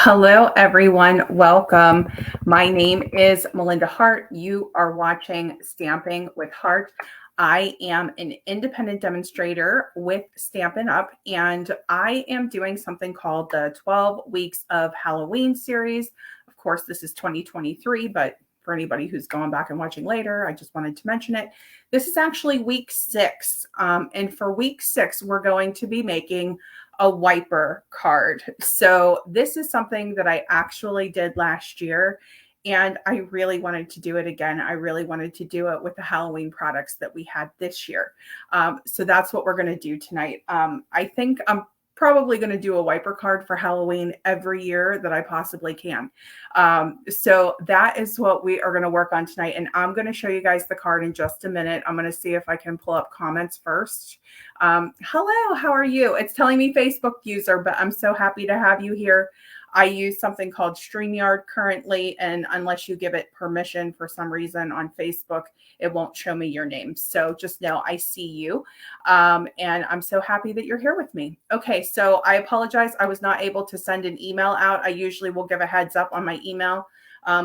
Hello, everyone. Welcome. My name is Melinda Hart. You are watching Stamping with Hart. I am an independent demonstrator with Stampin Up, and I am doing something called the 12 Weeks of Halloween series. Of course, this is 2023, but for anybody who's going back and watching later, I just wanted to mention it. This is actually week 6. And for week 6, we're going to be making a wiper card. So this is something that I actually did last year, and I really wanted to do it again. I really wanted to do it with the Halloween products that we had this year. So that's what we're going to do tonight. I think I'm probably going to do a wiper card for Halloween every year that I possibly can. So that is what we are going to work on tonight. And I'm going to show you guys the card in just a minute. I'm going to see if I can pull up comments first. Hello, how are you? It's telling me Facebook user, but I'm so happy to have you here. I use something called StreamYard currently, and unless you give it permission for some reason on Facebook, it won't show me your name. So just know I see you, and I'm so happy that you're here with me. Okay, so I apologize. I was not able to send an email out. I usually will give a heads up on my email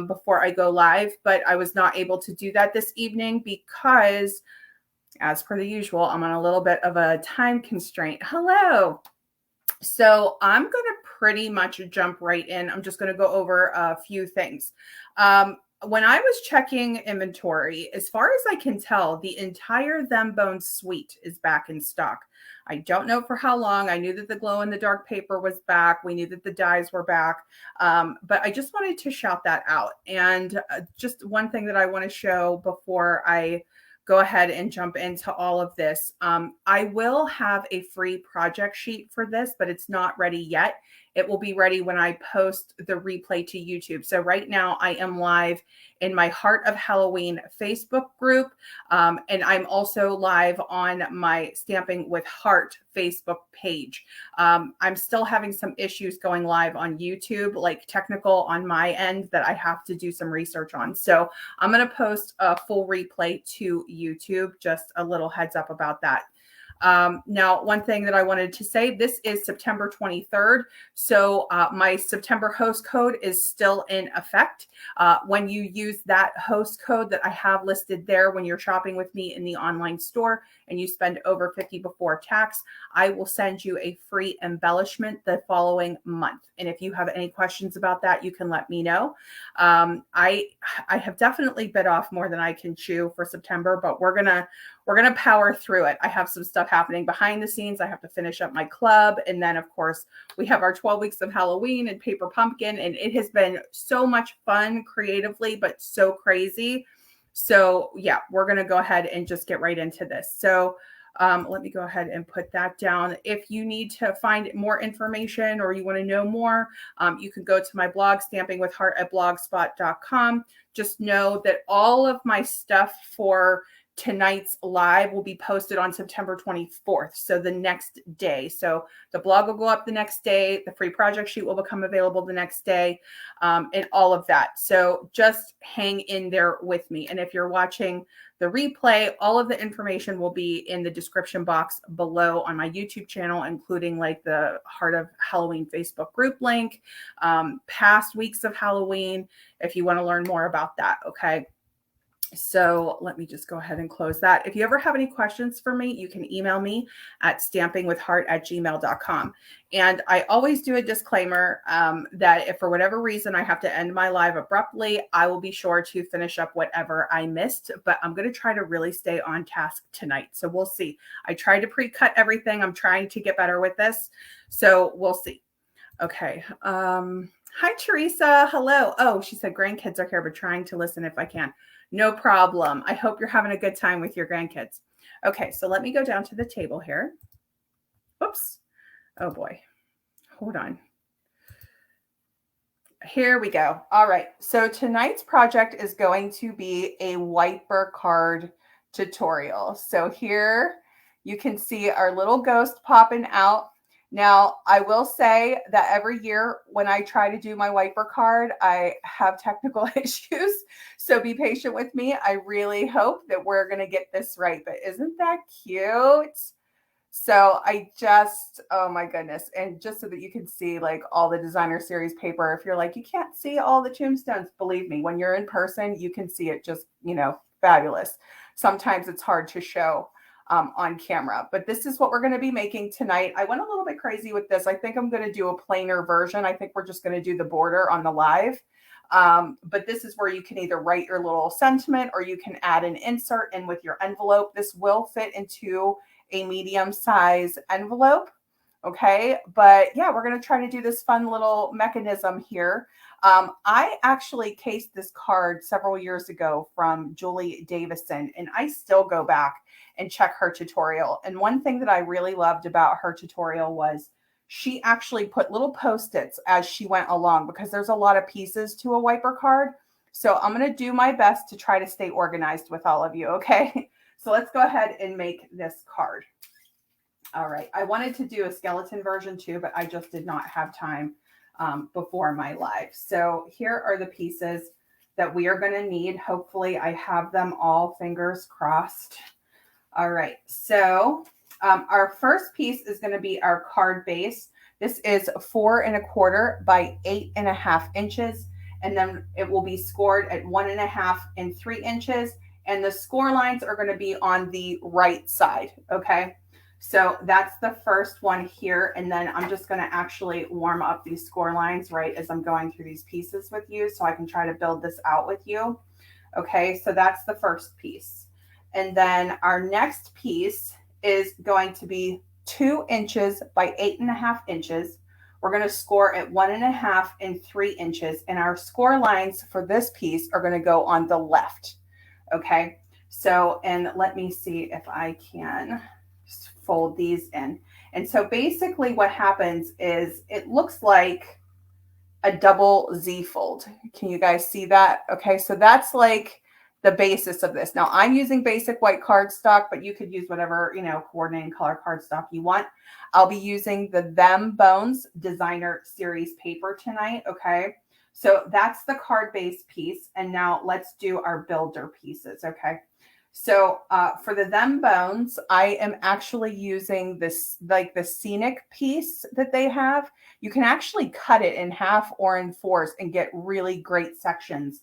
before I go live, but I was not able to do that this evening because, as per the usual, I'm on a little bit of a time constraint. Hello. So I'm going to pretty much jump right in. I'm just going to go over a few things. When I was checking inventory, as far as I can tell, the entire Them Bones suite is back in stock. I don't know for how long. I knew that the glow-in-the-dark paper was back. We knew that the dies were back. But I just wanted to shout that out. And just one thing that I want to show before I go ahead and jump into all of this. I will have a free project sheet for this, but it's not ready yet. It will be ready when I post the replay to YouTube. So right now I am live in my Heart of Halloween Facebook group. And I'm also live on my Stamping with Hart Facebook page. I'm still having some issues going live on YouTube, like technical on my end that I have to do some research on. So I'm going to post a full replay to YouTube, just a little heads up about that. Now, one thing that I wanted to say, this is September 23rd. So my September host code is still in effect. When you use that host code that I have listed there, when you're shopping with me in the online store and you spend over $50 before tax, I will send you a free embellishment the following month. And if you have any questions about that, you can let me know. I have definitely bit off more than I can chew for September, but we're gonna power through it. I have some stuff happening behind the scenes. I have to finish up my club. And then, of course, we have our 12 weeks of Halloween and Paper Pumpkin. And it has been so much fun creatively, but so crazy. So yeah, we're going to go ahead and just get right into this. So let me go ahead and put that down. If you need to find more information or you want to know more, you can go to my blog, stampingwithhart@blogspot.com. Just know that all of my stuff for tonight's live will be posted on September 24th. So the next day. So the blog will go up the next day. The free project sheet will become available the next day, and all of that. So just hang in there with me. And if you're watching the replay, all of the information will be in the description box below on my YouTube channel, including like the Heart of Halloween Facebook group link, past weeks of Halloween, if you want to learn more about that. Okay. So let me just go ahead and close that. If you ever have any questions for me, you can email me at stampingwithhart@gmail.com. And I always do a disclaimer that if for whatever reason I have to end my live abruptly, I will be sure to finish up whatever I missed. But I'm going to try to really stay on task tonight. So we'll see. I tried to pre-cut everything. I'm trying to get better with this. So we'll see. Okay. Hi, Teresa. Hello. Oh, she said grandkids are here, but trying to listen if I can. No problem. I hope you're having a good time with your grandkids. Okay, so let me go down to the table here. Oops. Oh boy. Hold on. Here we go. All right. So tonight's project is going to be a wiper card tutorial. So here you can see our little ghost popping out. Now, I will say that every year when I try to do my wiper card, I have technical issues. So be patient with me. I really hope that we're going to get this right. But isn't that cute? So I just, oh my goodness. And just so that you can see like all the designer series paper, if you're like, you can't see all the tombstones, believe me, when you're in person, you can see it just, fabulous. Sometimes it's hard to show on camera, but this is what we're going to be making tonight. I went a little bit crazy with this. I think I'm going to do a plainer version. I think we're just going to do the border on the live. But this is where you can either write your little sentiment or you can add an insert in with your envelope. This will fit into a medium size envelope. Okay. But yeah, we're going to try to do this fun little mechanism here. I actually cased this card several years ago from Julie Davison, and I still go back and check her tutorial. And one thing that I really loved about her tutorial was she actually put little Post-its as she went along, because there's a lot of pieces to a wiper card. So I'm going to do my best to try to stay organized with all of you. Okay. So let's go ahead and make this card. All right. I wanted to do a skeleton version too, but I just did not have time before my live. So here are the pieces that we are going to need. Hopefully I have them all, fingers crossed. All right. So our first piece is going to be our card base. This is 4 1/4 by 8 1/2 inches. And then it will be scored at 1 1/2 and 3 inches. And the score lines are going to be on the right side. Okay. So that's the first one here. And then I'm just going to actually warm up these score lines right as I'm going through these pieces with you, so I can try to build this out with you. Okay. So that's the first piece. And then our next piece is going to be 2 inches by 8 1/2 inches. We're going to score at 1 1/2 and 3 inches. And our score lines for this piece are going to go on the left. Okay. So, and let me see if I can fold these in. And so basically what happens is it looks like a double Z fold. Can you guys see that? Okay. So that's like the basis of this. Now I'm using basic white cardstock, but you could use whatever, coordinating color cardstock you want. I'll be using the Them Bones designer series paper tonight. Okay. So that's the card base piece. And now let's do our builder pieces. Okay. So for the Them Bones, I am actually using this, like the scenic piece that they have. You can actually cut it in half or in fours and get really great sections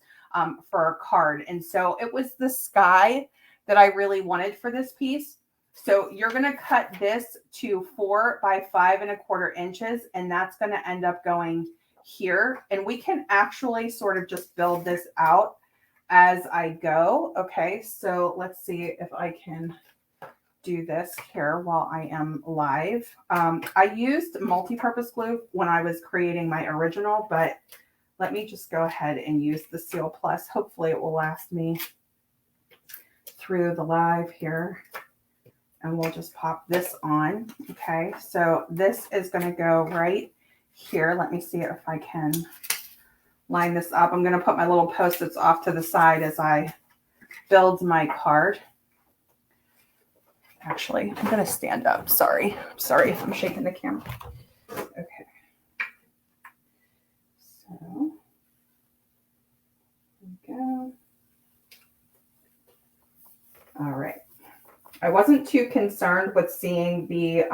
for a card. And so it was the sky that I really wanted for this piece. So you're going to cut this to 4 by 5 1/4 inches, and that's going to end up going here. And we can actually sort of just build this out as I go. Okay, so let's see if I can do this here while I am live. I used multi-purpose glue when I was creating my original, but let me just go ahead and use the Seal Plus. Hopefully it will last me through the live here. And we'll just pop this on. Okay, so this is going to go right here. Let me see if I can line this up. I'm going to put my little Post-its off to the side as I build my card. Actually, I'm going to stand up. Sorry if I'm shaking the camera. Okay. So, there we go. All right. I wasn't too concerned with seeing the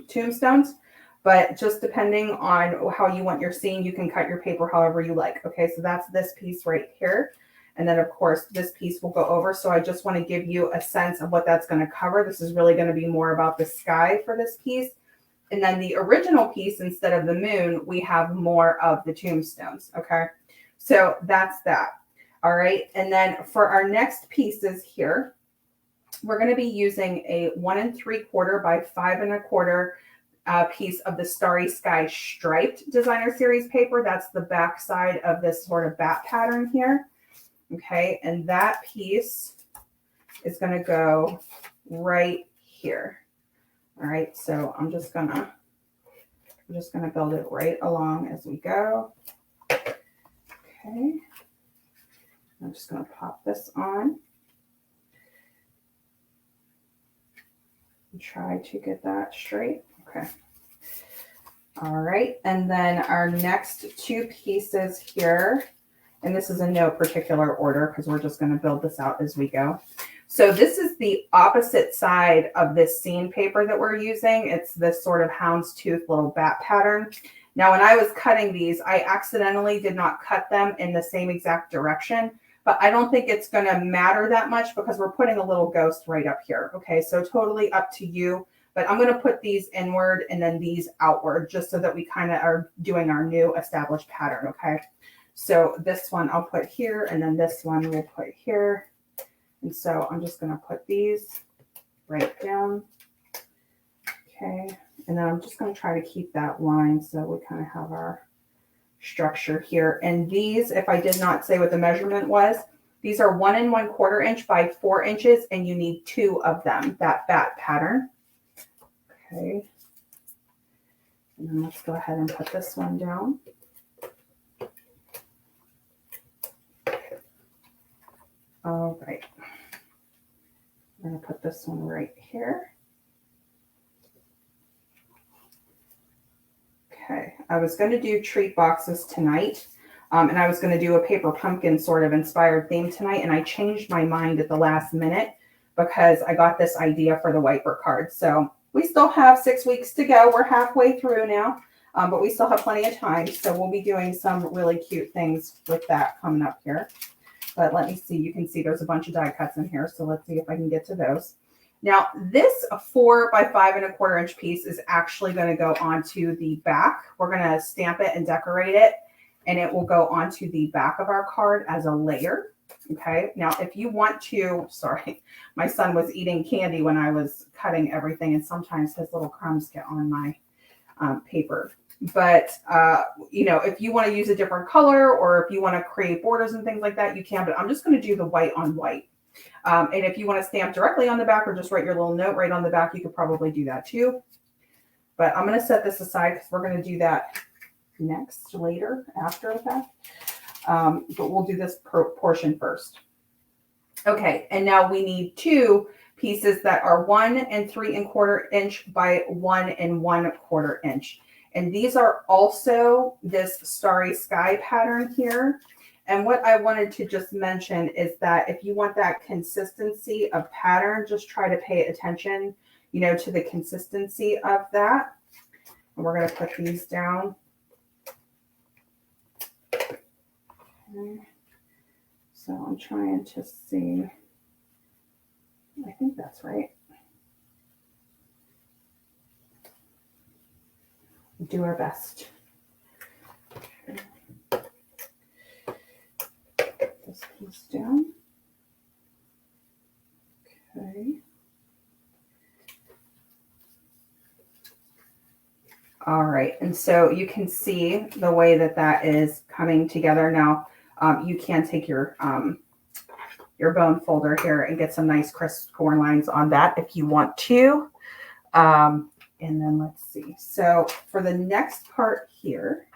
tombstones, but just depending on how you want your scene, you can cut your paper however you like. Okay, so that's this piece right here. And then, of course, this piece will go over. So I just want to give you a sense of what that's going to cover. This is really going to be more about the sky for this piece. And then the original piece, instead of the moon, we have more of the tombstones. Okay, so that's that. All right, and then for our next pieces here, we're going to be using a 1 3/4 by 5 1/4 piece of the Starry Sky striped designer series paper. That's the back side of this sort of bat pattern here. Okay, and that piece is going to go right here. All right, so I'm just gonna build it right along as we go. Okay, I'm just gonna pop this on. Try to get that straight. Okay. All right. And then our next two pieces here, and this is in no particular order because we're just going to build this out as we go. So this is the opposite side of this scene paper that we're using. It's this sort of houndstooth little bat pattern. Now, when I was cutting these, I accidentally did not cut them in the same exact direction, but I don't think it's going to matter that much because we're putting a little ghost right up here. Okay, so totally up to you, but I'm going to put these inward and then these outward just so that we kind of are doing our new established pattern. Okay, so this one I'll put here and then this one we'll put here. And so I'm just going to put these right down. Okay. And then I'm just going to try to keep that line so we kind of have our structure here. And these, if I did not say what the measurement was, these are 1 1/4 inch by 4 inches, and you need 2 of them, that bat pattern. Okay. And then let's go ahead and put this one down. All right. I'm going to put this one right here. Okay, I was going to do treat boxes tonight, and I was going to do a paper pumpkin sort of inspired theme tonight, and I changed my mind at the last minute because I got this idea for the wiper card. So we still have 6 weeks to go. We're halfway through now, but we still have plenty of time. So we'll be doing some really cute things with that coming up here. But let me see. You can see there's a bunch of die cuts in here. So let's see if I can get to those. Now, this 4 by 5 1/4 inch piece is actually going to go onto the back. We're going to stamp it and decorate it, and it will go onto the back of our card as a layer. Okay. Now, if you want to, sorry, my son was eating candy when I was cutting everything, and sometimes his little crumbs get on my paper. But, you know, if you want to use a different color or if you want to create borders and things like that, you can. But I'm just going to do the white on white. And if you want to stamp directly on the back or just write your little note right on the back, you could probably do that too. But I'm going to set this aside because we're going to do that later after that. But we'll do this portion first. Okay, and now we need 2 pieces that are 1 3/4 inch by 1 1/4 inch. And these are also this starry sky pattern here. And what I wanted to just mention is that if you want that consistency of pattern, just try to pay attention, you know, to the consistency of that. And we're going to put these down. Okay. So I'm trying to see. I think that's right. Do our best. Okay. This piece down. Okay. All right, and so you can see the way that that is coming together now. You can take your bone folder here and get some nice crisp corn lines on that if you want to. And then let's see. So for the next part here,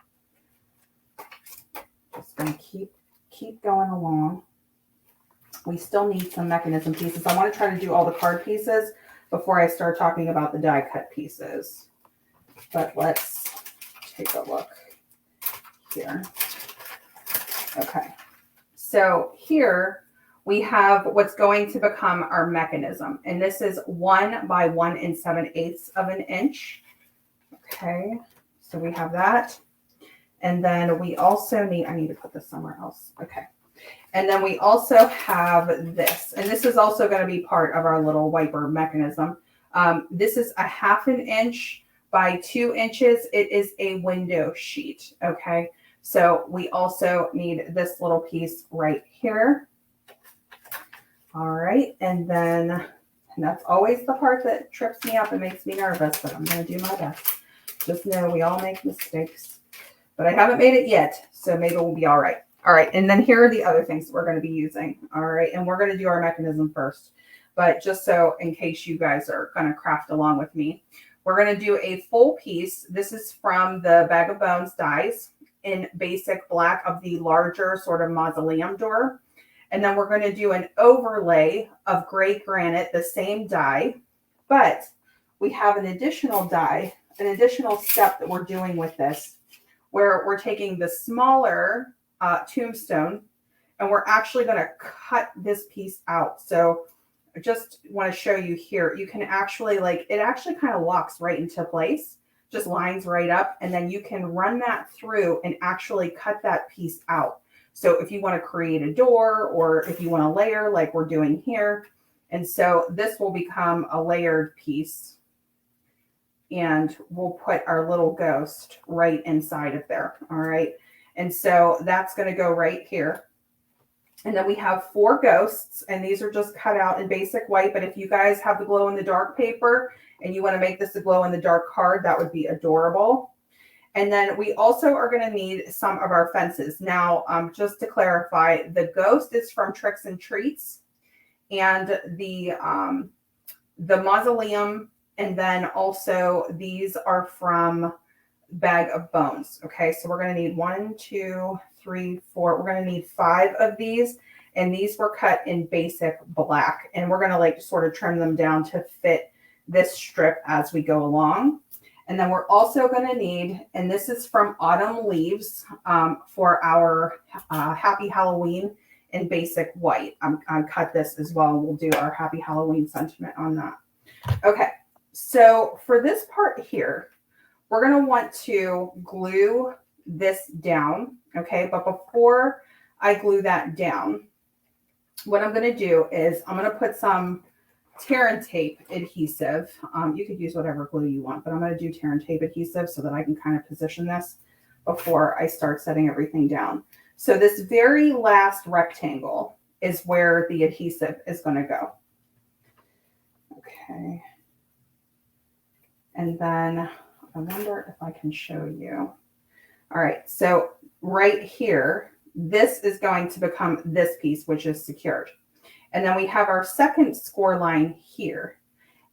just going to keep going along. We still need some mechanism pieces. I want to try to do all the card pieces before I start talking about the die cut pieces. But let's take a look here. Okay. So here we have what's going to become our mechanism. And this is 1 by 1 7/8 of an inch. Okay. So we have that. And then we also need, I need to put this somewhere else. Okay. And then we also have this, and this is also going to be part of our little wiper mechanism. This is a 1/2 inch by 2 inches. It is a window sheet. Okay. So we also need this little piece right here. All right. And that's always the part that trips me up and makes me nervous, but I'm going to do my best. Just know we all make mistakes, but I haven't made it yet. So maybe we'll be all right. All right. And then here are the other things that we're going to be using. All right. And we're going to do our mechanism first, but just so in case you guys are going to craft along with me, we're going to do a full piece. This is from the Bag of Bones dies in basic black of the larger sort of mausoleum door. And then we're going to do an overlay of gray granite, the same die, but we have an additional die, an additional step that we're doing with this, where we're taking the smaller tombstone and we're actually going to cut this piece out. So just want to show you here, you can actually like, it actually kind of locks right into place, just lines right up. And then you can run that through and actually cut that piece out. So if you want to create a door or if you want to layer like we're doing here. And so this will become a layered piece. And we'll put our little ghost right inside of there. All right. And so that's going to go right here. And then we have 4 ghosts, and these are just cut out in basic white. But if you guys have the glow in the dark paper and you want to make this a glow in the dark card, that would be adorable. And then we also are going to need some of our fences. Now, just to clarify, the ghost is from Tricks and Treats, and the mausoleum, and then also these are from Bag of Bones. Okay, so we're going to need 1, 2, 3, 4. We're going to need 5 of these, and these were cut in basic black, and we're going to like sort of trim them down to fit this strip as we go along. And then we're also going to need, and this is from Autumn Leaves, for our Happy Halloween in basic white. I cut this as well. We'll do our Happy Halloween sentiment on that. Okay, so for this part here, we're going to want to glue this down, okay? But before I glue that down, what I'm going to do is I'm going to put some tear and tape adhesive. You could use whatever glue you want, but I'm going to do tear and tape adhesive so that I can kind of position this before I start setting everything down. So this very last rectangle is where the adhesive is going to go. Okay. And then I wonder if I can show you. All right, so right here, this is going to become this piece, which is secured. And then we have our second score line here.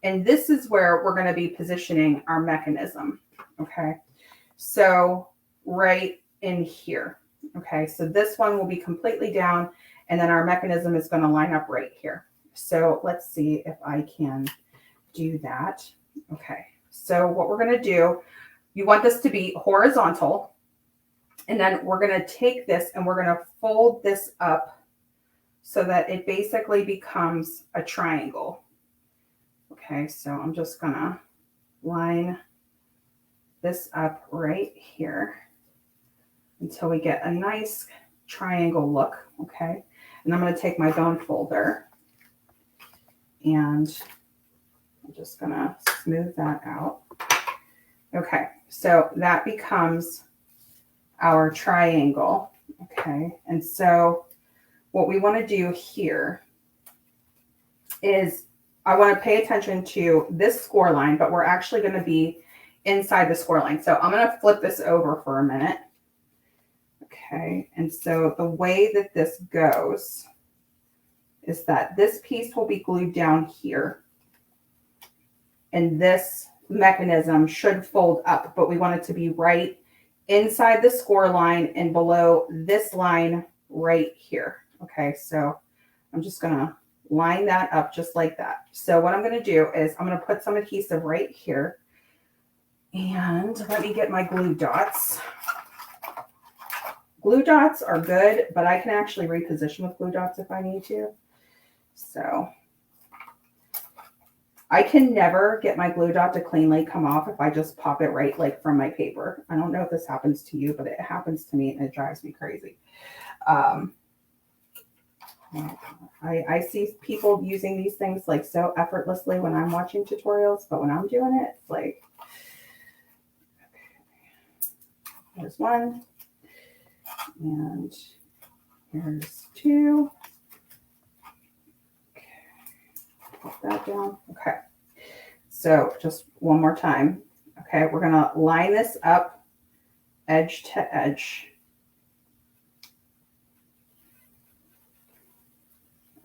And this is where we're going to be positioning our mechanism. Okay, so right in here. Okay, so this one will be completely down, and then our mechanism is going to line up right here. So let's see if I can do that. Okay, so what we're going to do, you want this to be horizontal, and then we're going to take this and we're going to fold this up so that it basically becomes a triangle. Okay, so I'm just going to line this up right here until we get a nice triangle look. Okay, and I'm going to take my bone folder and I'm just going to smooth that out. Okay, so that becomes our triangle. Okay, and so what we want to do here is I want to pay attention to this score line, but we're actually going to be inside the score line. So I'm going to flip this over for a minute. Okay, and so the way that this goes is that this piece will be glued down here, and this mechanism should fold up, but we want it to be right inside the score line and below this line right here. Okay, so I'm just going to line that up just like that. So what I'm going to do is I'm going to put some adhesive right here, and let me get my glue dots. Glue dots are good, but I can actually reposition with glue dots if I need to. So I can never get my glue dot to cleanly come off if I just pop it right like from my paper. I don't know if this happens to you, but it happens to me and it drives me crazy. I see people using these things like so effortlessly when I'm watching tutorials, but when I'm doing it, it's like, okay, there's one, and here's 2. Okay, put that down. Okay, so just one more time. Okay, we're gonna line this up edge to edge.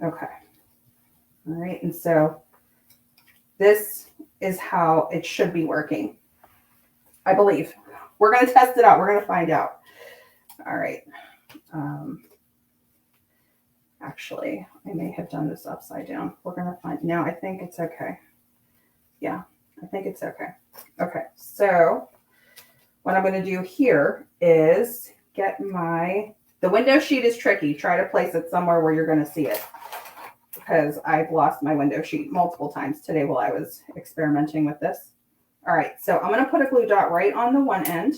Okay. All right. And so this is how it should be working, I believe. We're going to test it out. We're going to find out. All right. Actually, I may have done this upside down. We're going to find. No, I think it's okay. Yeah, I think it's okay. Okay. So what I'm going to do here is get my, the window sheet is tricky. Try to place it somewhere where you're going to see it. because I've lost my window sheet multiple times today while I was experimenting with this. All right, so I'm going to put a glue dot right on the one end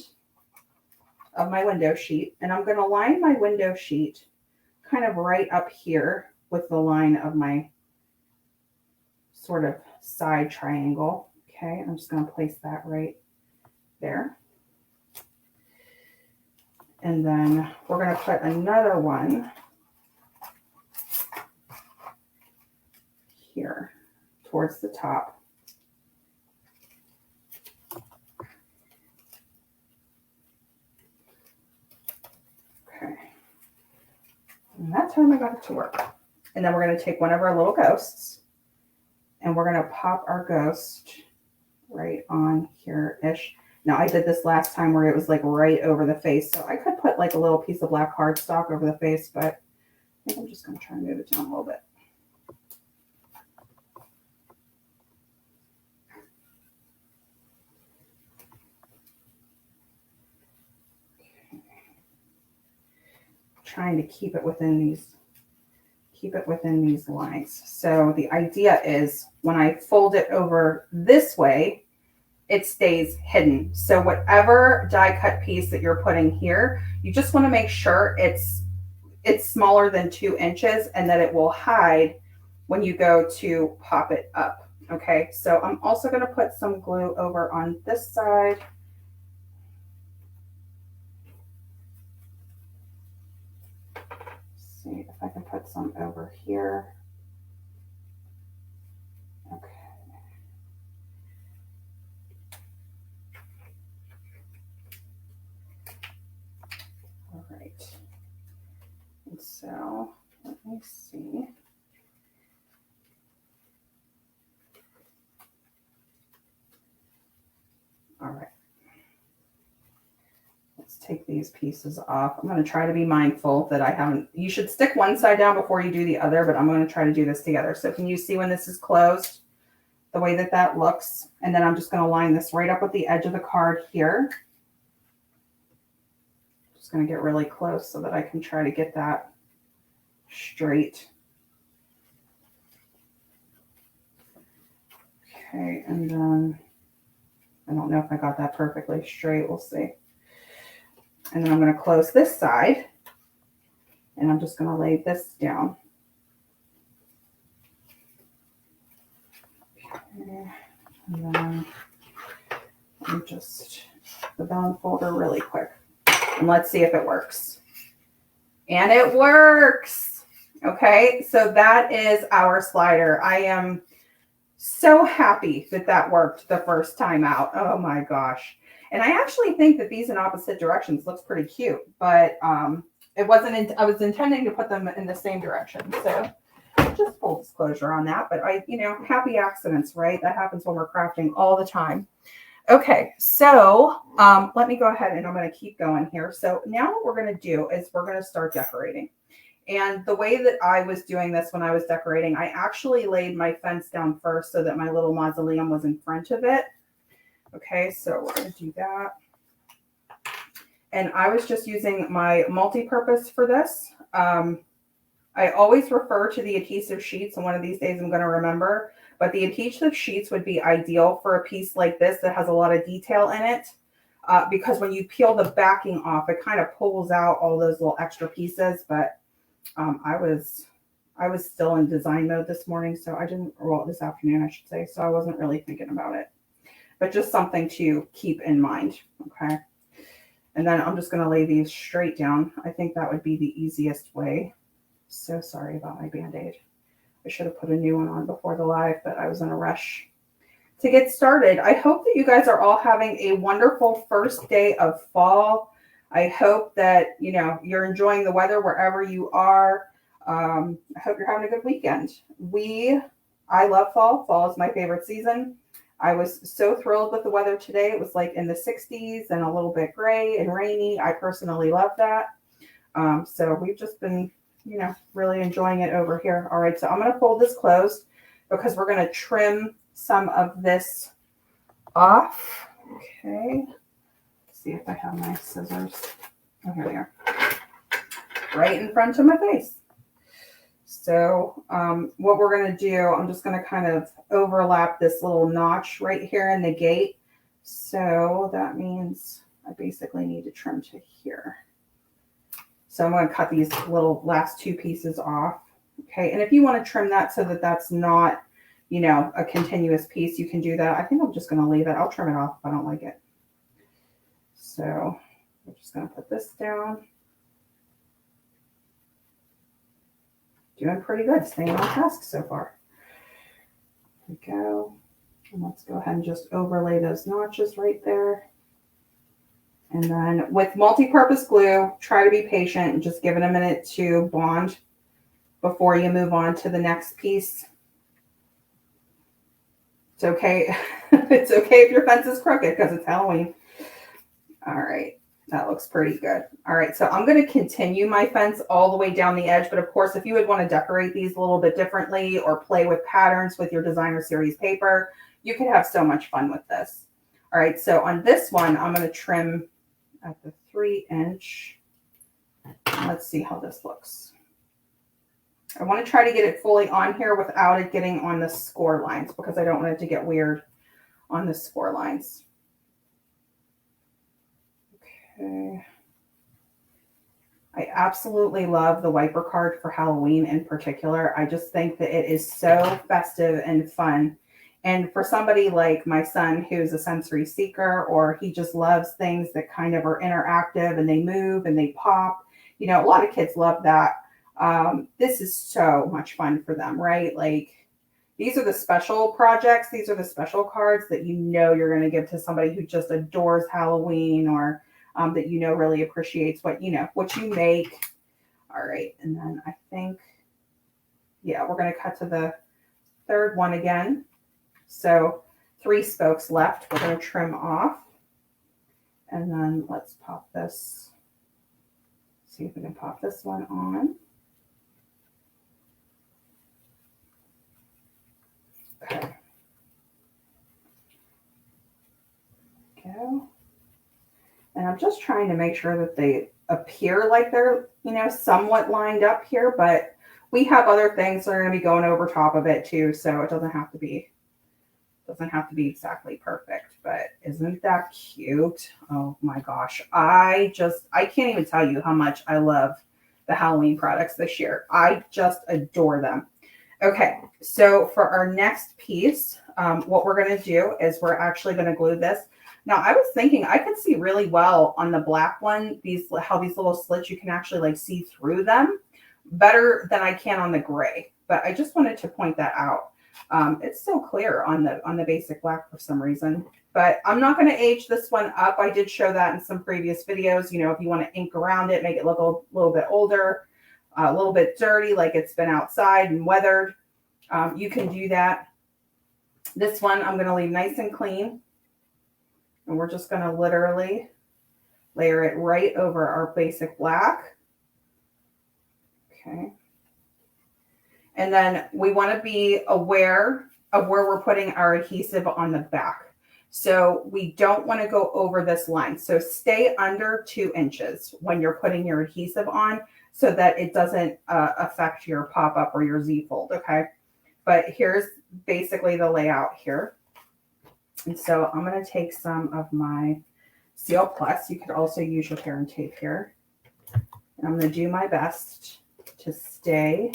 of my window sheet, and I'm going to line my window sheet kind of right up here with the line of my sort of side triangle. Okay, I'm just going to place that right there. And then we're going to put another one here towards the top. Okay. And that time I got it to work. And then we're going to take one of our little ghosts and we're going to pop our ghost right on here-ish. Now I did this last time where it was like right over the face. So I could put like a little piece of black cardstock over the face, but I think I'm just going to try and move it down a little bit. Trying to keep it within these lines. So the idea is when I fold it over this way, it stays hidden. So whatever die cut piece that you're putting here, you just want to make sure it's smaller than 2 inches and that it will hide when you go to pop it up. Okay, so I'm also going to put some glue over on this side. See if I can put some over here. Okay. All right. And so let me see. All right. Let's take these pieces off. I'm going to try to be mindful that I haven't, you should stick one side down before you do the other, but I'm going to try to do this together. So can you see when this is closed, the way that that looks? And then I'm just going to line this right up with the edge of the card here. Just going to get really close so that I can try to get that straight. Okay, and then I don't know if I got that perfectly straight. We'll see. And then I'm going to close this side and I'm just going to lay this down. Okay. And then let me just the bone folder really quick and let's see if it works. And it works. Okay, so that is our slider. I am so happy that that worked the first time out. Oh my gosh. And I actually think that these in opposite directions looks pretty cute, but it wasn't, I was intending to put them in the same direction. So just full disclosure on that, but happy accidents, right? That happens when we're crafting all the time. Okay, so let me go ahead and I'm going to keep going here. So now what we're going to do is we're going to start decorating. And the way that I was doing this when I was decorating, I actually laid my fence down first so that my little mausoleum was in front of it. Okay, so we're going to do that. And I was just using my multi-purpose for this. I always refer to the adhesive sheets, and one of these days I'm going to remember. But the adhesive sheets would be ideal for a piece like this that has a lot of detail in it. Because when you peel the backing off, it kind of pulls out all those little extra pieces. But I was still in design mode this morning, so I didn't, well, this afternoon, I should say. So I wasn't really thinking about it. But just something to keep in mind, okay? And then I'm just going to lay these straight down. I think that would be the easiest way. So sorry about my Band-Aid. I should have put a new one on before the live, but I was in a rush to get started. I hope that you guys are all having a wonderful first day of fall. I hope that, you're enjoying the weather wherever you are. I hope you're having a good weekend. I love fall. Fall is my favorite season. I was so thrilled with the weather today. It was like in the 60s and a little bit gray and rainy. I personally love that. So we've just been, really enjoying it over here. All right, so I'm going to fold this closed because we're going to trim some of this off. Okay. Let's see if I have my scissors. Oh, here they are. Right in front of my face. So what we're going to do, I'm just going to kind of overlap this little notch right here in the gate. So that means I basically need to trim to here. So I'm going to cut these little last two pieces off. Okay, and if you want to trim that so that that's not, you know, a continuous piece, you can do that. I think I'm just going to leave it. I'll trim it off if I don't like it. So I'm just going to put this down. Doing pretty good, staying on task so far. There we go. And let's go ahead and just overlay those notches right there. And then with multi-purpose glue, try to be patient and just give it a minute to bond before you move on to the next piece. It's okay. It's okay if your fence is crooked because it's Halloween. All right. That looks pretty good. All right, so I'm going to continue my fence all the way down the edge. But of course, if you would want to decorate these a little bit differently or play with patterns with your designer series paper, you could have so much fun with this. All right, so on this one, I'm going to trim at the 3-inch. Let's see how this looks. I want to try to get it fully on here without it getting on the score lines because I don't want it to get weird on the score lines. Okay. I absolutely love the wiper card for Halloween in particular. I just think that it is so festive and fun. And for somebody like my son who's a sensory seeker, or he just loves things that kind of are interactive and they move and they pop, you know, a lot of kids love that. This is so much fun for them, right? Like, these are the special projects. These are the special cards that you know you're going to give to somebody who just adores Halloween, or that you know really appreciates what you make. All right, and then I think, yeah, we're going to cut to the third one again. So 3 spokes left. We're going to trim off, and then let's pop this. See if we can pop this one on. Okay. Go. And I'm just trying to make sure that they appear like they're, you know, somewhat lined up here, but we have other things that are going to be going over top of it too, so it doesn't have to be exactly perfect. But isn't that cute? Oh my gosh. I can't even tell you how much I love the Halloween products this year. I just adore them. Okay, so for our next piece, what we're going to do is we're actually going to glue this. Now, I was thinking I could see really well on the black one, how these little slits, you can actually like see through them better than I can on the gray. But I just wanted to point that out. It's still clear on the basic black for some reason. But I'm not going to age this one up. I did show that in some previous videos. You know, if you want to ink around it, make it look a little bit older, a little bit dirty, like it's been outside and weathered, you can do that. This one I'm going to leave nice and clean. And we're just going to literally layer it right over our basic black. Okay. And then we want to be aware of where we're putting our adhesive on the back. So we don't want to go over this line. So stay under 2 inches when you're putting your adhesive on so that it doesn't affect your pop-up or your Z-fold, okay? But here's basically the layout here. And so I'm going to take some of my Seal Plus. You could also use your parent tape here. And I'm going to do my best to stay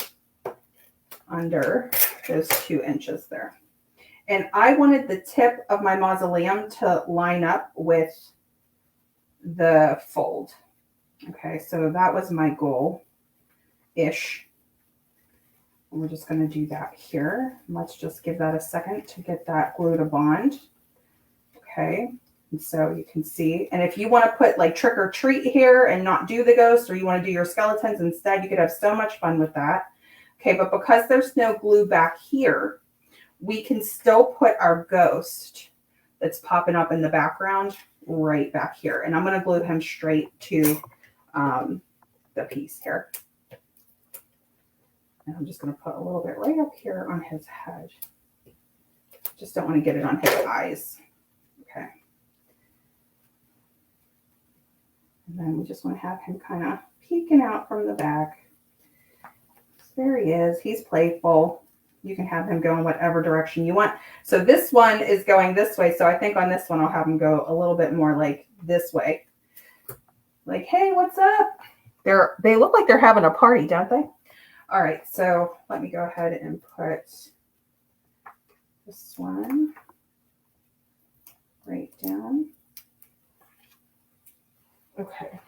under those 2 inches there. And I wanted the tip of my mausoleum to line up with the fold. Okay, so that was my goal-ish. And we're just going to do that here. Let's just give that a second to get that glue to bond. Okay, and so you can see, and if you want to put like trick or treat here and not do the ghost, or you want to do your skeletons instead, you could have so much fun with that. Okay, but because there's no glue back here, we can still put our ghost that's popping up in the background right back here. And I'm going to glue him straight to the piece here. And I'm just going to put a little bit right up here on his head. Just don't want to get it on his eyes. Okay. And then we just want to have him kind of peeking out from the back. There he is. He's playful. You can have him go in whatever direction you want. So this one is going this way. So I think on this one, I'll have him go a little bit more like this way. Like, hey, what's up? They look like they're having a party, don't they? All right, so let me go ahead and put this one right down. Okay.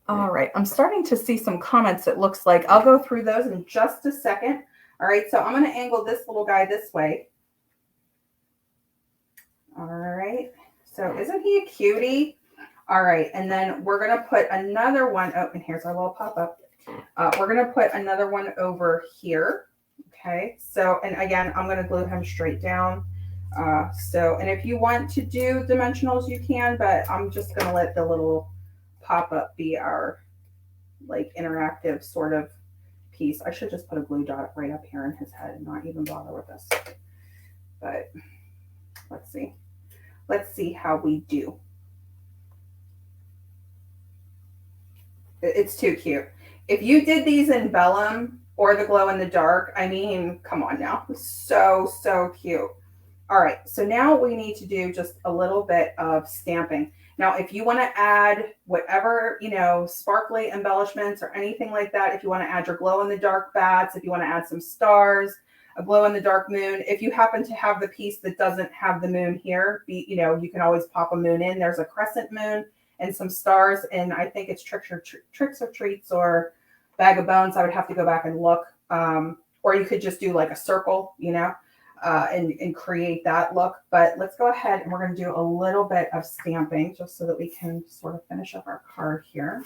All right, I'm starting to see some comments, it looks like. I'll go through those in just a second. All right, so I'm going to angle this little guy this way. All right, so isn't he a cutie? All right, and then we're going to put another one. Oh, and here's our little pop-up. We're going to put another one over here. Okay, so, and again, I'm going to glue him straight down. And if you want to do dimensionals, you can, but I'm just going to let the little pop-up be our like interactive sort of piece. I should just put a glue dot right up here in his head and not even bother with this. But let's see. Let's see how we do. It's too cute. If you did these in vellum or the glow in the dark, I mean, come on now. So, so cute. All right, so now we need to do just a little bit of stamping. Now, if you want to add whatever, you know, sparkly embellishments or anything like that, if you want to add your glow in the dark bats, if you want to add some stars, a glow in the dark moon, if you happen to have the piece that doesn't have the moon here, you know, you can always pop a moon in. There's a crescent moon and some stars, and I think it's Tricks or Treats or Bag of Bones. I would have to go back and look. Or you could just do like a circle, you know, and create that look. But let's go ahead and we're going to do a little bit of stamping just so that we can sort of finish up our card here.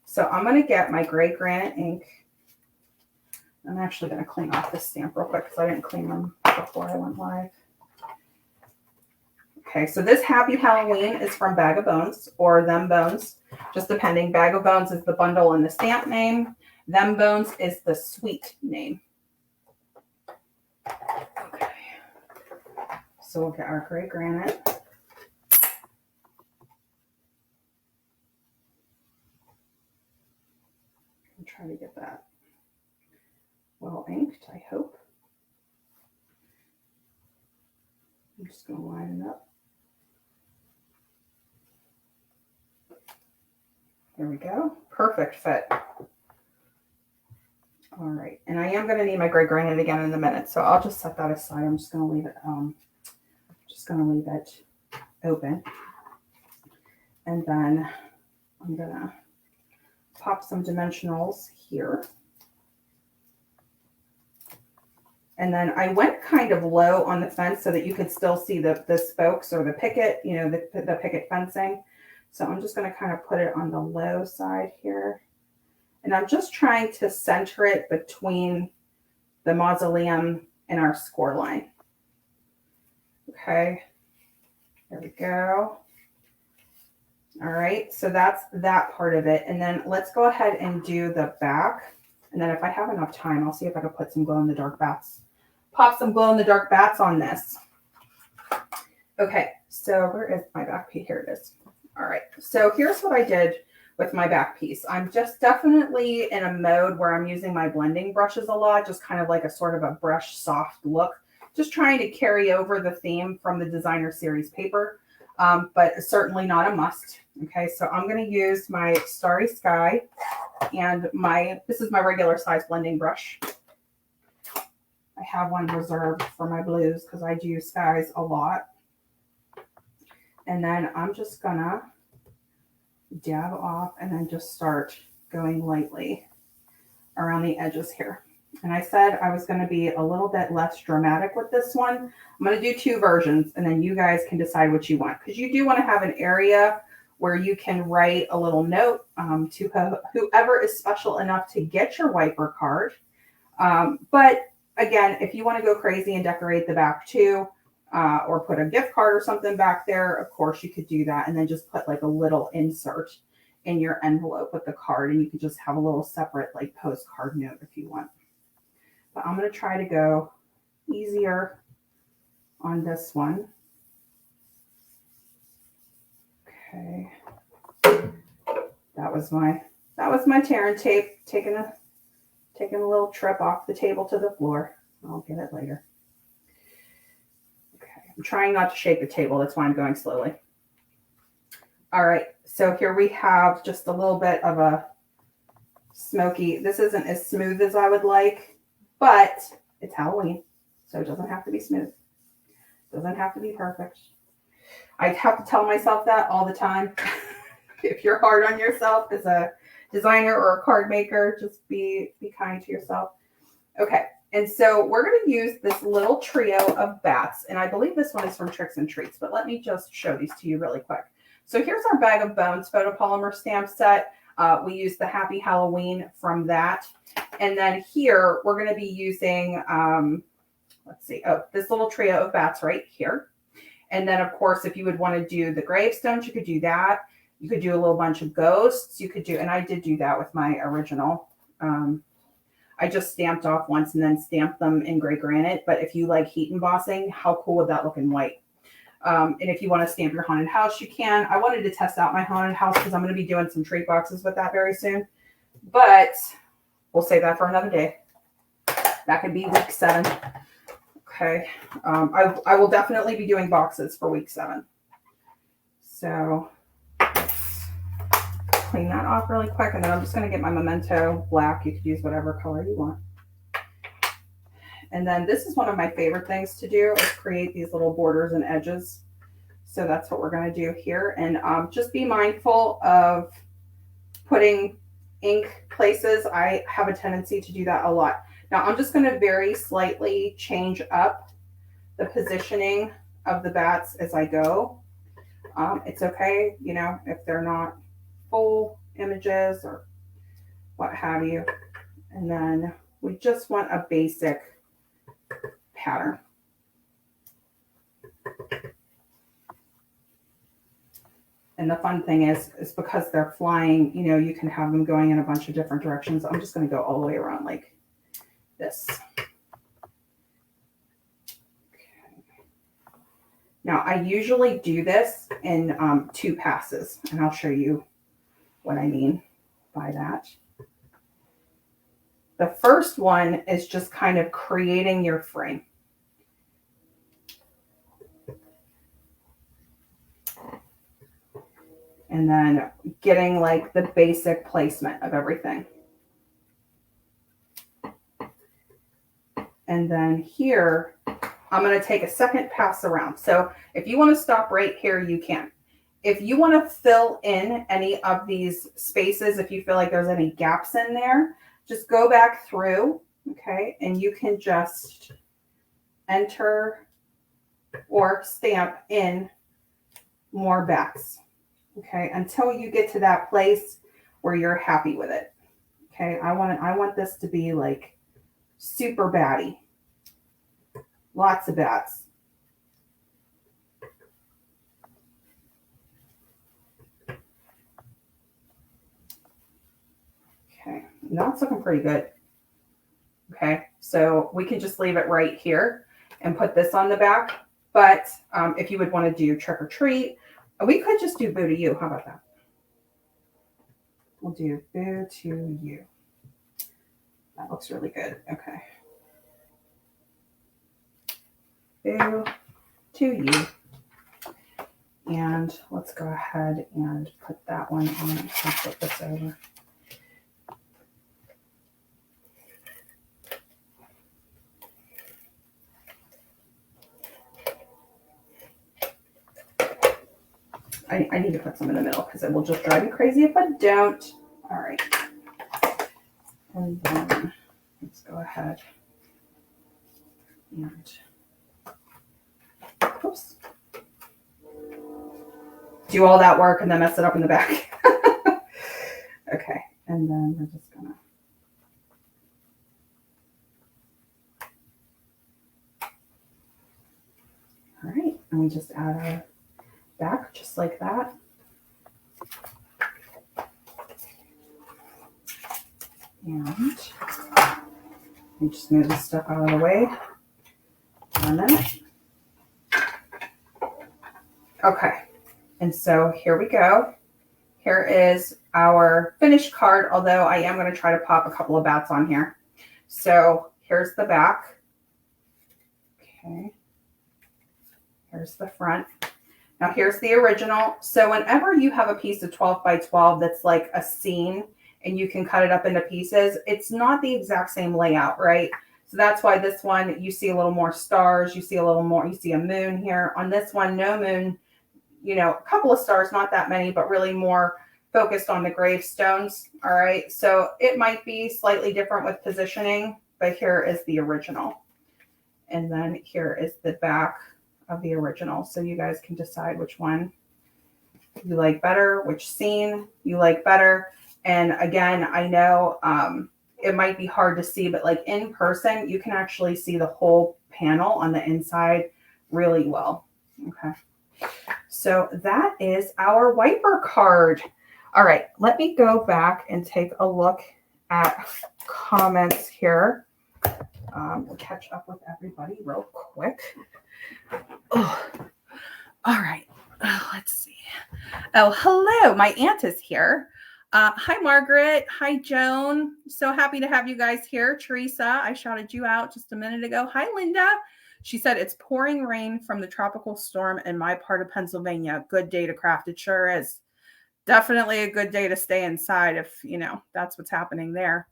So I'm going to get my gray granite ink. I'm actually going to clean off this stamp real quick because I didn't clean them before I went live. Okay, so this Happy Halloween is from Bag of Bones or Them Bones, just depending. Bag of Bones is the bundle and the stamp name. Them Bones is the suite name. Okay, so we'll get our gray granite. And try to get that well inked, I hope. I'm just going to line it up. There we go. Perfect fit. All right. And I am going to need my gray granite again in a minute. So I'll just set that aside. I'm just going to leave it open. And then I'm going to pop some dimensionals here. And then I went kind of low on the fence so that you could still see the spokes or the picket, you know, the picket fencing. So I'm just going to kind of put it on the low side here. And I'm just trying to center it between the mausoleum and our score line. Okay, there we go. All right, so that's that part of it. And then let's go ahead and do the back. And then if I have enough time, I'll see if I can put some glow-in-the-dark bats. Pop some glow-in-the-dark bats on this. Okay, so where is my back piece? Here it is. All right, so here's what I did with my back piece. I'm just definitely in a mode where I'm using my blending brushes a lot, just kind of like a sort of a brush soft look, just trying to carry over the theme from the designer series paper, but certainly not a must. Okay, so I'm going to use my Starry Sky and this is my regular size blending brush. I have one reserved for my blues because I do skies a lot. And then I'm just gonna dab off and then just start going lightly around the edges here. And I said I was going to be a little bit less dramatic with this one. I'm going to do two versions and then you guys can decide what you want, because you do want to have an area where you can write a little note to whoever is special enough to get your wiper card. But again, if you want to go crazy and decorate the back too, or put a gift card or something back there, of course you could do that, and then just put like a little insert in your envelope with the card, and you could just have a little separate like postcard note if you want. But I'm going to try to go easier on this one. Okay, that was that was my tear and tape taking a little trip off the table to the floor. I'll get it later. Okay, I'm trying not to shake the table. That's why I'm going slowly. All right, so here we have just a little bit of a smoky. This isn't as smooth as I would like, but it's Halloween, so it doesn't have to be smooth. It doesn't have to be perfect. I have to tell myself that all the time. If you're hard on yourself as a designer or a card maker, just be kind to yourself. Okay, and so we're going to use this little trio of bats, and I believe this one is from Tricks and Treats, but let me just show these to you really quick. So here's our Bag of Bones photopolymer stamp set. We use the Happy Halloween from that. And then here we're going to be using, let's see, this little trio of bats right here. And then, of course, if you would want to do the gravestones, you could do that. You could do a little bunch of ghosts. You could do, and I did do that with my original. I just stamped off once and then stamped them in gray granite. But if you like heat embossing, how cool would that look in white? And if you want to stamp your haunted house, you can. I wanted to test out my haunted house because I'm going to be doing some treat boxes with that very soon. But we'll save that for another day. That could be week 7. Okay. I will definitely be doing boxes for week 7. So let's clean that off really quick. And then I'm just going to get my Memento black. You could use whatever color you want. And then this is one of my favorite things to do is create these little borders and edges. So that's what we're going to do here. And just be mindful of putting ink places. I have a tendency to do that a lot. Now I'm just going to very slightly change up the positioning of the bats as I go. It's okay, you know, if they're not full images or what have you. And then we just want a basic pattern. And the fun thing is because they're flying, you know, you can have them going in a bunch of different directions. I'm just going to go all the way around like this. Okay. Now, I usually do this in 2 passes, and I'll show you what I mean by that. The first one is just kind of creating your frame. And then getting like the basic placement of everything. And then here, I'm going to take a second pass around. So if you want to stop right here, you can. If you want to fill in any of these spaces, if you feel like there's any gaps in there, just go back through, okay? And you can just enter or stamp in more bats. Okay, until you get to that place where you're happy with it. Okay, I want this to be like super batty. Lots of bats. Okay, that's looking pretty good. Okay, so we can just leave it right here and put this on the back. But if you would want to do trick or treat, we could just do boo to you. How about that? We'll do boo to you. That looks really good. Okay. Boo to you. And let's go ahead and put that one on and flip this over. I need to put some in the middle because it will just drive me crazy if I don't. All right. And then let's go ahead and oops, do all that work and then mess it up in the back. Okay. And then we're just going to all right. And we just add our back just like that. And we just move this stuff out of the way for a minute. Okay, and so here we go. here is our finished card, although I am going to try to pop a couple of bats on here. So here's the back. Okay. Here's the front. Now here's the original. So whenever you have a piece of 12 by 12 that's like a scene and you can cut it up into pieces, it's not the exact same layout, right? So that's why this one, you see a little more stars, you see a little more, you see a moon here. On this one, no moon, you know, a couple of stars, not that many, but really more focused on the gravestones. All right. So it might be slightly different with positioning, but here is the original. And then here is the back of the original. So you guys can decide which one you like better, which scene you like better. And again, I know it might be hard to see, but like in person, you can actually see the whole panel on the inside really well. Okay. So that is our wiper card. All right, let me go back and take a look at comments here. We'll catch up with everybody real quick. Oh, all right. Oh, let's see. Oh, hello. My aunt is here. Hi, Margaret. Hi, Joan. So happy to have you guys here. Teresa, I shouted you out just a minute ago. Hi, Linda. She said it's pouring rain from the tropical storm in my part of Pennsylvania. Good day to craft. It sure is. Definitely a good day to stay inside if, you know, that's what's happening there.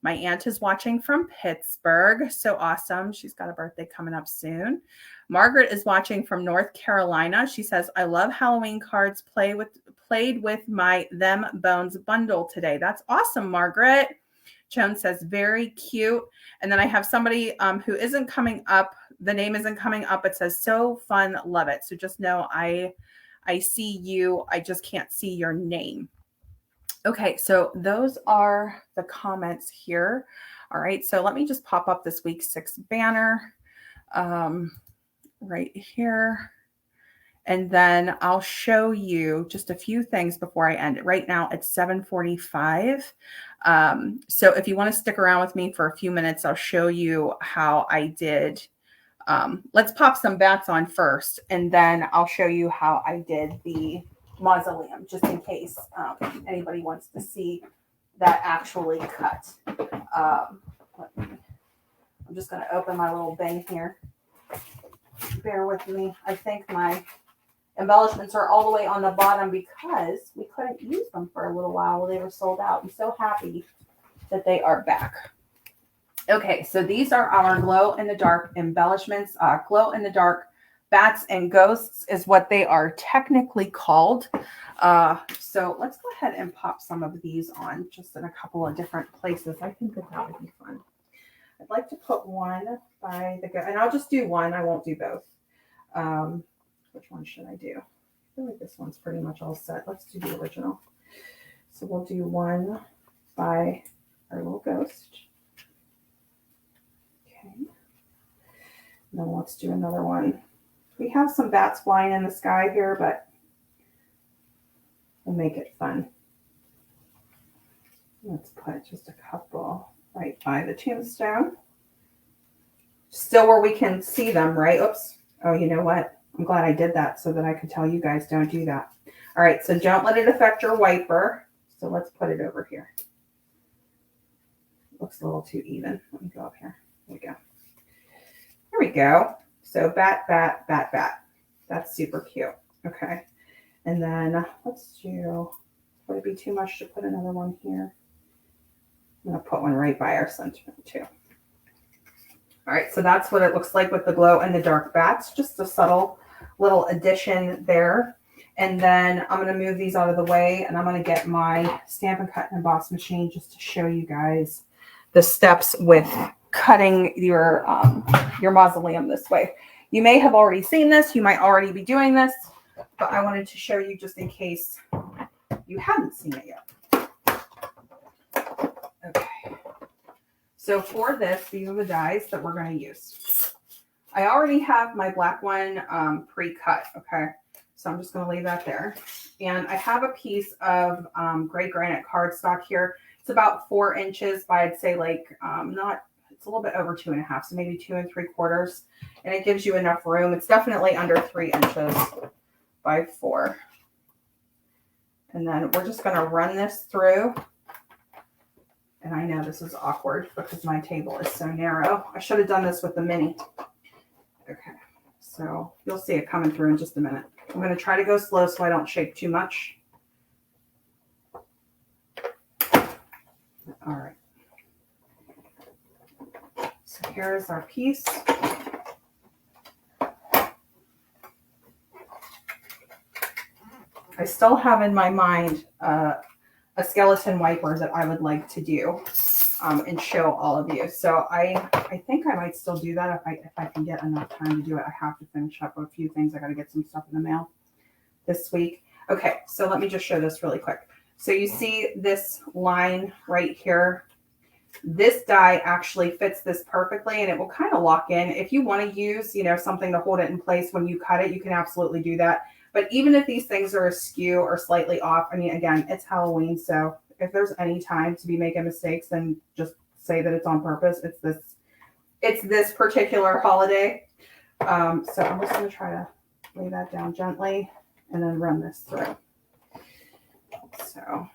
My aunt is watching from Pittsburgh. So awesome. She's got a birthday coming up soon. Margaret is watching from North Carolina. She says, I love Halloween cards. Played with my Them Bones bundle today. That's awesome, Margaret. Joan says, very cute. And then I have somebody who isn't coming up. The name isn't coming up. It says, so fun. Love it. So just know I see you. I just can't see your name. Okay, so those are the comments here. All right, so let me just pop up this week's 6 banner right here. And then I'll show you just a few things before I end it. Right now it's 7:45. So if you want to stick around with me for a few minutes, I'll show you how I did. Let's pop some bats on first, and then I'll show you how I did the mausoleum, just in case anybody wants to see that actually cut. I'm just going to open my little bin here. Bear with me. I think my embellishments are all the way on the bottom because we couldn't use them for a little while. They were sold out. I'm so happy that they are back. Okay, so these are our glow-in-the-dark embellishments. Glow-in-the-dark bats and ghosts is what they are technically called. So let's go ahead and pop some of these on just in a couple of different places. I think that would be fun. I'd like to put one by the and I'll just do one. I won't do both. Which one should I do? I feel like this one's pretty much all set. Let's do the original. So we'll do one by our little ghost. Okay. And then let's do another one. We have some bats flying in the sky here, but we'll make it fun. Let's put just a couple right by the tombstone. Still where we can see them, right? Oops. Oh, you know what? I'm glad I did that so that I could tell you guys don't do that. All right, so don't let it affect your wiper. So let's put it over here. Looks a little too even. Let me go up here. There we go. There we go. So bat, bat, bat, bat. That's super cute. Okay. And then let's do, would it be too much to put another one here? I'm going to put one right by our sentiment too. All right, so that's what it looks like with the glow and the dark bats. Just a subtle little addition there. And then I'm going to move these out of the way, and I'm going to get my Stampin' Cut and Emboss machine just to show you guys the steps with cutting your mausoleum this way. You may have already seen this. You might already be doing this, but I wanted to show you just in case you hadn't seen it yet. Okay. So for this, these are the dies that we're going to use. I already have my black one pre-cut, okay? So I'm just going to leave that there. And I have a piece of gray granite cardstock here. It's about 4 inches by, I'd say like, it's a little bit over 2.5, so maybe 2 3/4. And it gives you enough room. It's definitely under 3 inches by 4. And then we're just going to run this through. And I know this is awkward because my table is so narrow. I should have done this with the mini. Okay, so you'll see it coming through in just a minute. I'm going to try to go slow so I don't shake too much. All right. So here's our piece. I still have in my mind a skeleton wiper that I would like to do and show all of you. So I think I might still do that if I can get enough time to do it. I have to finish up a few things. I got to get some stuff in the mail this week. Okay, so let me just show this really quick. So you see this line right here. This die actually fits this perfectly, and it will kind of lock in. If you want to use, something to hold it in place when you cut it, you can absolutely do that. But even if these things are askew or slightly off, I mean, again, it's Halloween, so if there's any time to be making mistakes, then just say that it's on purpose. It's this particular holiday. So I'm just going to try to lay that down gently and then run this through. So,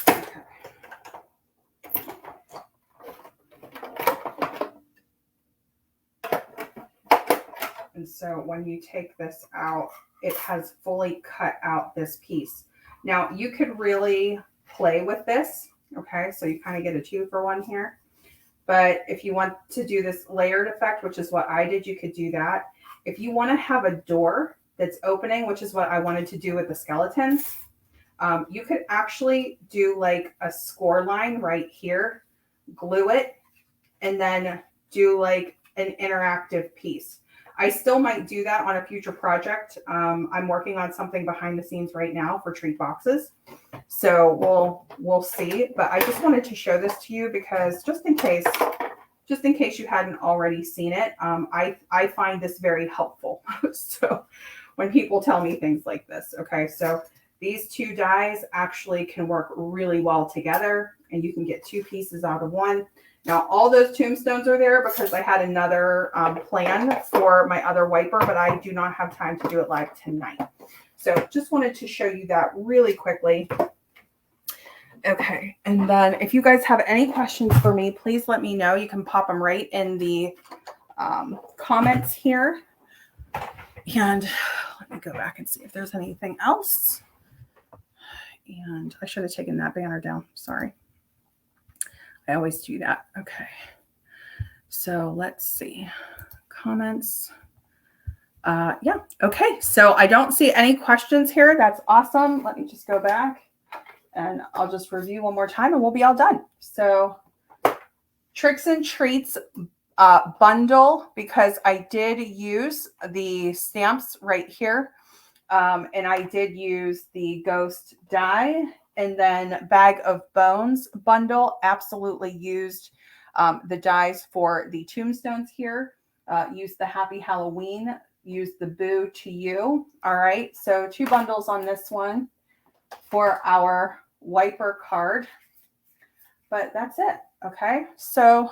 okay. And so when you take this out, it has fully cut out this piece. Now you could really play with this. Okay, so you kind of get a 2-for-1 here. But if you want to do this layered effect, which is what I did, you could do that. If you want to have a door that's opening, which is what I wanted to do with the skeletons, you could actually do like a score line right here, glue it, and then do like an interactive piece. I still might do that on a future project. I'm working on something behind the scenes right now for treat boxes. So we'll see. But I just wanted to show this to you because just in case you hadn't already seen it, I find this very helpful. So when people tell me things like this, okay, so these two dies actually can work really well together, and you can get 2 pieces out of one. Now, all those tombstones are there because I had another plan for my other wiper, but I do not have time to do it live tonight. So just wanted to show you that really quickly. Okay, and then if you guys have any questions for me, please let me know. You can pop them right in the comments here. And let me go back and see if there's anything else. And I should have taken that banner down. Sorry. I always do that. Okay. So let's see. Comments. Yeah. Okay. So I don't see any questions here. That's awesome. Let me just go back and I'll just review one more time and we'll be all done. So Tricks and Treats bundle, because I did use the stamps right here. And I did use the ghost die. And then Bag of Bones bundle, absolutely used the dies for the tombstones here. Used the Happy Halloween, used the Boo to You. All right, so 2 bundles on this one for our wiper card. But that's it, okay? So,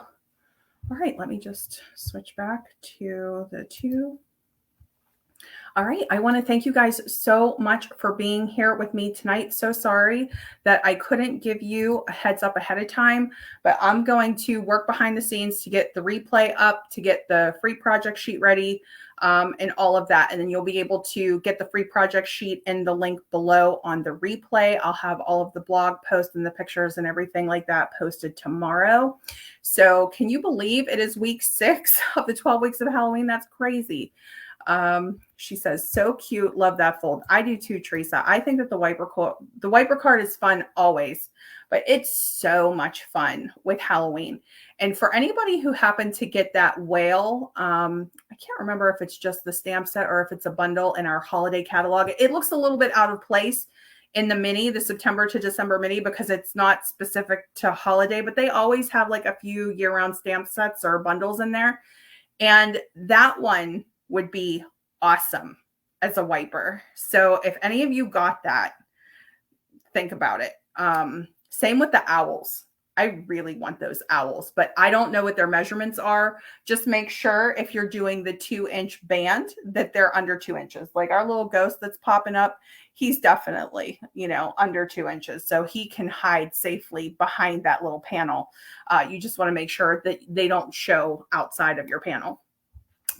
all right, let me just switch back to the 2. All right. I want to thank you guys so much for being here with me tonight. So sorry that I couldn't give you a heads up ahead of time, but I'm going to work behind the scenes to get the replay up, to get the free project sheet ready, and all of that. And then you'll be able to get the free project sheet in the link below on the replay. I'll have all of the blog posts and the pictures and everything like that posted tomorrow. So can you believe it is week 6 of the 12 weeks of Halloween? That's crazy. She says, so cute. Love that fold. I do too, Teresa. I think that the wiper card is fun always, but it's so much fun with Halloween. And for anybody who happened to get that whale, I can't remember if it's just the stamp set or if it's a bundle in our holiday catalog. It looks a little bit out of place in the mini, the September to December mini, because it's not specific to holiday, but they always have like a few year-round stamp sets or bundles in there. And that one would be awesome as a wiper. So if any of you got that, think about it. Same with the owls. I really want those owls, but I don't know what their measurements are. Just make sure if you're doing the 2-inch band that they're under 2 inches. Like our little ghost that's popping up, he's definitely, under 2 inches. So he can hide safely behind that little panel. You just want to make sure that they don't show outside of your panel.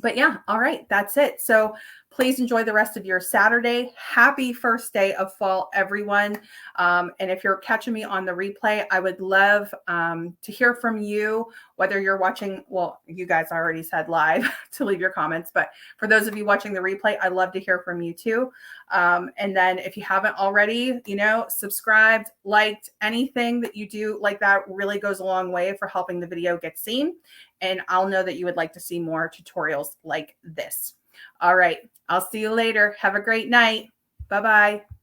But yeah, all right, that's it. So please enjoy the rest of your Saturday. Happy first day of fall, everyone. And if you're catching me on the replay, I would love to hear from you, whether you're watching, well, you guys already said live to leave your comments, but for those of you watching the replay, I'd love to hear from you too. And then if you haven't already, subscribed, liked, anything that you do like that really goes a long way for helping the video get seen. And I'll know that you would like to see more tutorials like this. All right. I'll see you later. Have a great night. Bye-bye.